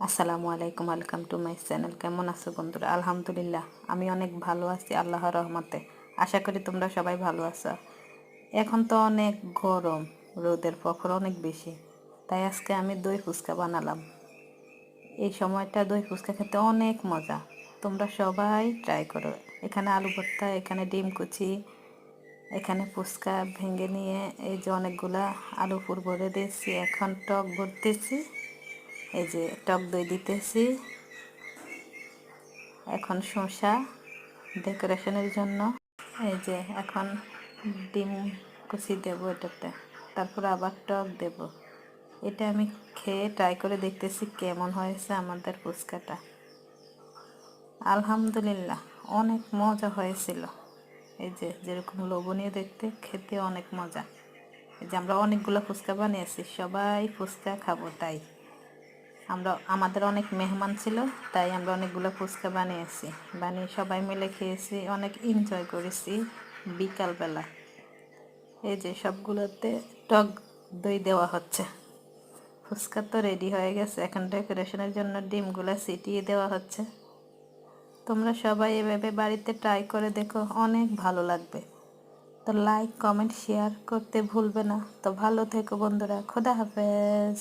আসসালামু আলাইকুম, welcome to my channel. কেমন আছো বন্ধুরা? আলহামদুলিল্লাহ, আমি অনেক ভালো আছি আল্লাহর রহমতে। আশা করি তোমরা সবাই ভালো আছো। এখন তো অনেক গরম, রোদের প্রখর অনেক বেশি, তাই আজকে আমি দই ফুচকা বানালাম। এই সময়টা দই ফুচকা খেতে অনেক মজা, তোমরা সবাই ট্রাই করো। এখানে আলু ভর্তা, এখানে ডিম কুচি, এখানে ফুচকা ভেঙে নিয়ে এই যে অনেকগুলা আলু পুর ভরে দিয়েছি। এখন টক ভরতেছি, এই যে টক দই দিতেছি। এখন শসা ডেকোরেশনের জন্য, এই যে এখন ডিম কুচি দেবো এটাতে, তারপর আবার টক দেব। এটা আমি খেয়ে ট্রাই করে দেখতেছি কেমন হয়েছে আমাদের ফুচকাটা। আলহামদুলিল্লাহ, অনেক মজা হয়েছিল। এই যে যেরকম লোভনীয় দেখতে, খেতে অনেক মজা। এই যে আমরা অনেকগুলো ফুচকা বানিয়েছি, সবাই ফুচকা খাবো, তাই আমাদের অনেক মেহমান ছিল, তাই আমরা অনেকগুলো ফুচকা বানিয়েছি। বানিয়ে সবাই মিলে খেয়েছি, অনেক এনজয় করেছি বিকালবেলা। এই যে সবগুলোতে টক দই দেওয়া হচ্ছে। ফুচকা তো রেডি হয়ে গেছে, এখন ডেকোরেশনের জন্য ডিমগুলো ছিটিয়ে দেওয়া হচ্ছে। তোমরা সবাই এভাবে বাড়িতে ট্রাই করে দেখো, অনেক ভালো লাগবে। তো লাইক, কমেন্ট, শেয়ার করতে ভুলবে না। তো ভালো থেকো বন্ধুরা, খোদা হাফেজ।